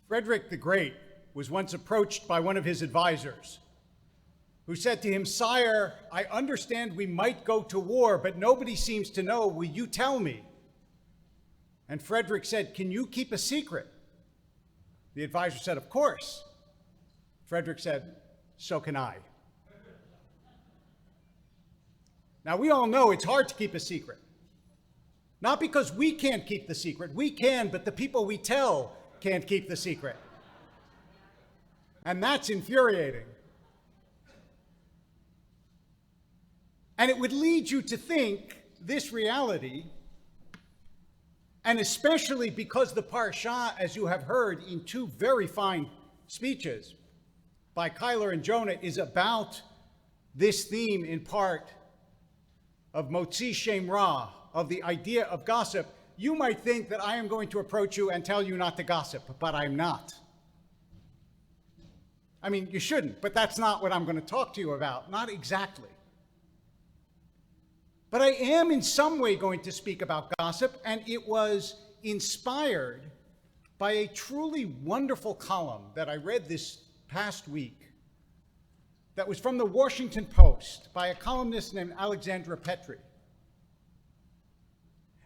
Frederick the Great was once approached by one of his advisors who said to him, "Sire, I understand we might go to war, but nobody seems to know. Will you tell me?" And Frederick said, "Can you keep a secret?" The advisor said, "Of course." Frederick said, "So can I." Now, we all know it's hard to keep a secret. Not because we can't keep the secret. We can, but the people we tell can't keep the secret. And that's infuriating. And it would lead you to think this reality, and especially because the Parsha, as you have heard in two very fine speeches by Kyler and Jonah, is about this theme in part of Motzi Shem Ra, of the idea of gossip. You might think that I am going to approach you and tell you not to gossip, but I'm not. I mean, you shouldn't, but that's not what I'm going to talk to you about. Not exactly. But I am in some way going to speak about gossip, and it was inspired by a truly wonderful column that I read this past week that was from the Washington Post by a columnist named Alexandra Petri.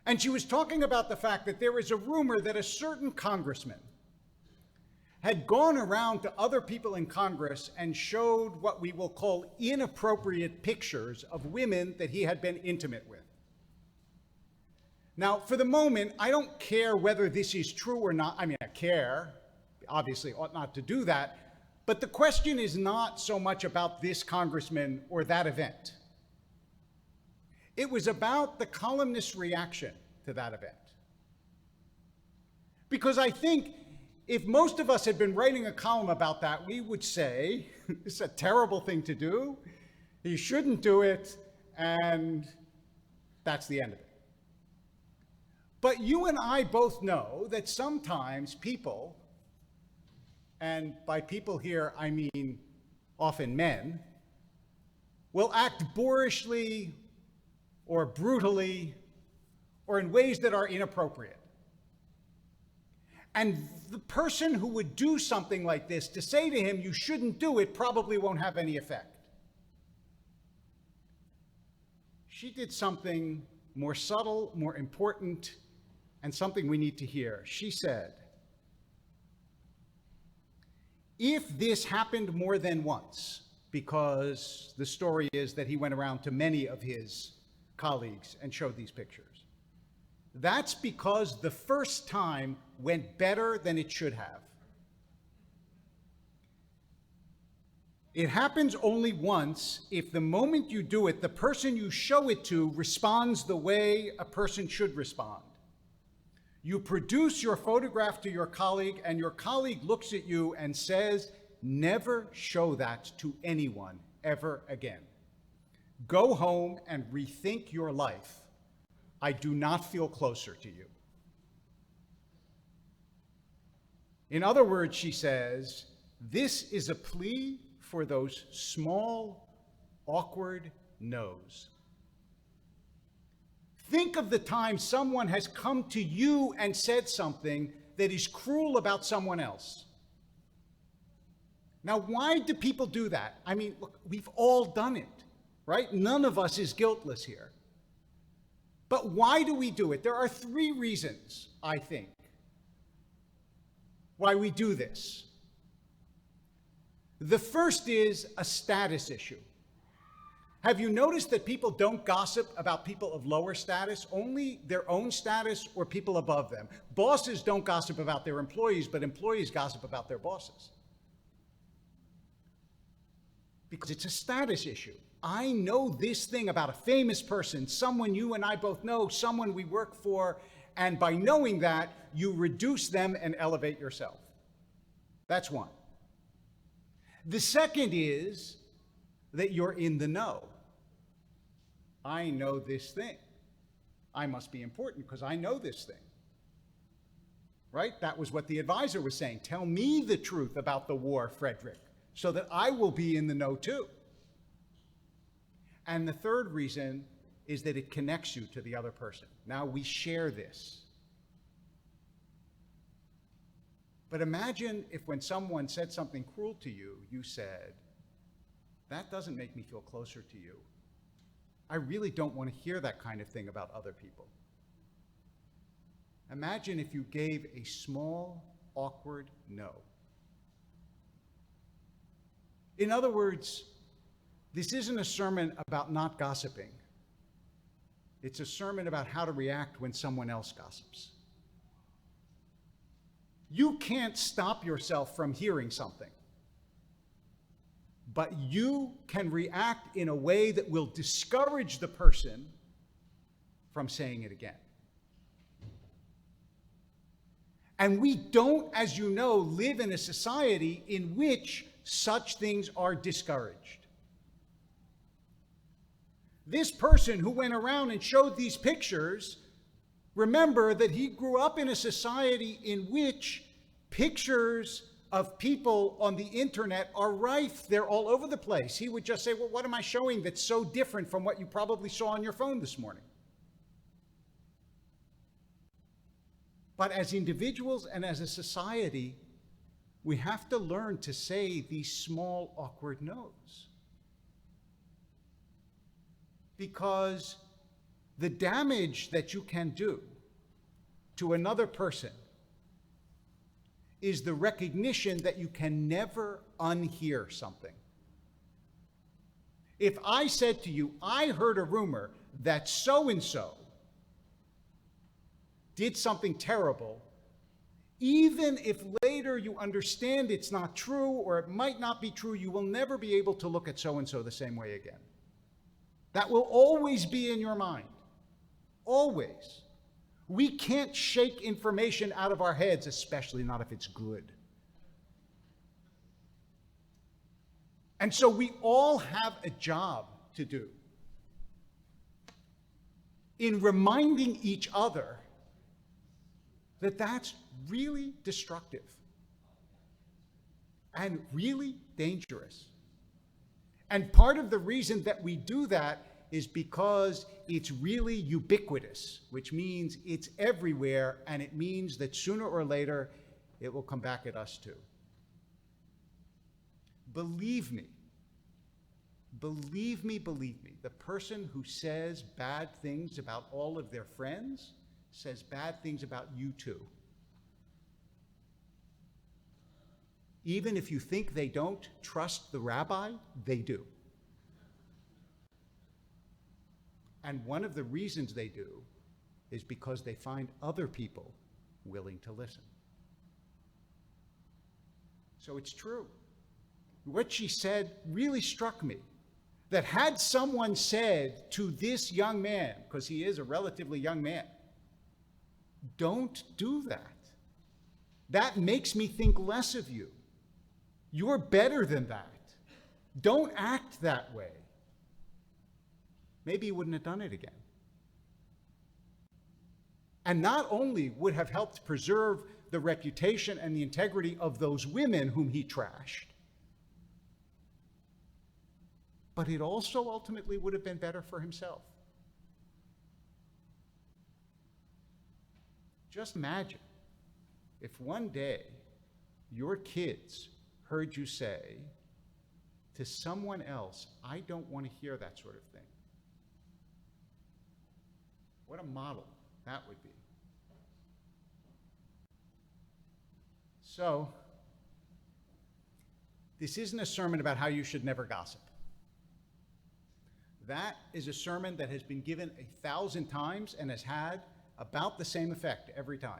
And she was talking about the fact that there is a rumor that a certain congressman had gone around to other people in Congress and showed what we will call inappropriate pictures of women that he had been intimate with. Now, for the moment, I don't care whether this is true or not. I mean, I care. Obviously, ought not to do that. But the question is not so much about this congressman or that event. It was about the columnist's reaction to that event. Because I think if most of us had been writing a column about that, we would say, this is a terrible thing to do, he shouldn't do it, and that's the end of it. But you and I both know that sometimes people, and by people here I mean often men, will act boorishly or brutally or in ways that are inappropriate. And the person who would do something like this, to say to him, you shouldn't do it, probably won't have any effect. She did something more subtle, more important, and something we need to hear. She said, if this happened more than once, because the story is that he went around to many of his colleagues and showed these pictures, that's because the first time went better than it should have. It happens only once if the moment you do it, the person you show it to responds the way a person should respond. You produce your photograph to your colleague, and your colleague looks at you and says, never show that to anyone ever again. Go home and rethink your life. I do not feel closer to you. In other words, she says, this is a plea for those small, awkward no's. Think of the time someone has come to you and said something that is cruel about someone else. Now, why do people do that? I mean, look, we've all done it, right? None of us is guiltless here. But why do we do it? There are three reasons, I think, why we do this. The first is a status issue. Have you noticed that people don't gossip about people of lower status, only their own status or people above them? Bosses don't gossip about their employees, but employees gossip about their bosses. Because it's a status issue. I know this thing about a famous person, someone you and I both know, someone we work for, and by knowing that, you reduce them and elevate yourself. That's one. The second is that you're in the know. I know this thing. I must be important because I know this thing. Right? That was what the advisor was saying. Tell me the truth about the war, Frederick, so that I will be in the know too. And the third reason is that it connects you to the other person. Now we share this. But imagine if when someone said something cruel to you, you said, that doesn't make me feel closer to you. I really don't want to hear that kind of thing about other people. Imagine if you gave a small, awkward no. In other words, this isn't a sermon about not gossiping. It's a sermon about how to react when someone else gossips. You can't stop yourself from hearing something, but you can react in a way that will discourage the person from saying it again. And we don't, as you know, live in a society in which such things are discouraged. This person who went around and showed these pictures, remember that he grew up in a society in which pictures of people on the internet are rife. They're all over the place. He would just say, well, what am I showing that's so different from what you probably saw on your phone this morning? But as individuals and as a society, we have to learn to say these small, awkward no's. Because the damage that you can do to another person is the recognition that you can never unhear something. If I said to you, I heard a rumor that so-and-so did something terrible, even if later you understand it's not true or it might not be true, you will never be able to look at so-and-so the same way again. That will always be in your mind. Always. We can't shake information out of our heads, especially not if it's good. And so we all have a job to do in reminding each other that that's really destructive and really dangerous. And part of the reason that we do that is because it's really ubiquitous, which means it's everywhere, and it means that sooner or later it will come back at us too. Believe me, the person who says bad things about all of their friends says bad things about you too. Even if you think they don't trust the rabbi, they do. And one of the reasons they do is because they find other people willing to listen. So it's true. What she said really struck me. That had someone said to this young man, because he is a relatively young man, don't do that. That makes me think less of you. You're better than that. Don't act that way. Maybe he wouldn't have done it again. And not only would have helped preserve the reputation and the integrity of those women whom he trashed, but it also ultimately would have been better for himself. Just imagine if one day your kids heard you say to someone else, I don't want to hear that sort of thing. What a model that would be. So, this isn't a sermon about how you should never gossip. That is a sermon that has been given 1,000 times and has had about the same effect every time.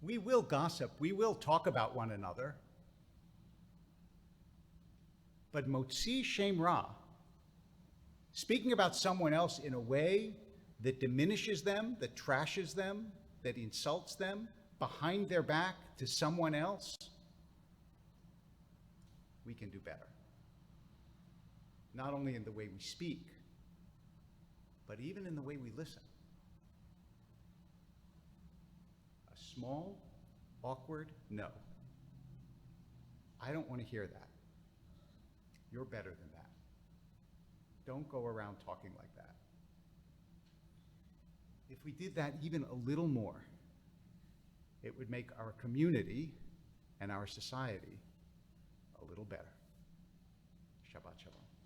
We will gossip, we will talk about one another, but motzi shem ra, speaking about someone else in a way that diminishes them, that trashes them, that insults them, behind their back to someone else, we can do better. Not only in the way we speak, but even in the way we listen. A small, awkward no. I don't want to hear that. You're better than that. Don't go around talking like that. If we did that even a little more, it would make our community and our society a little better. Shabbat shalom.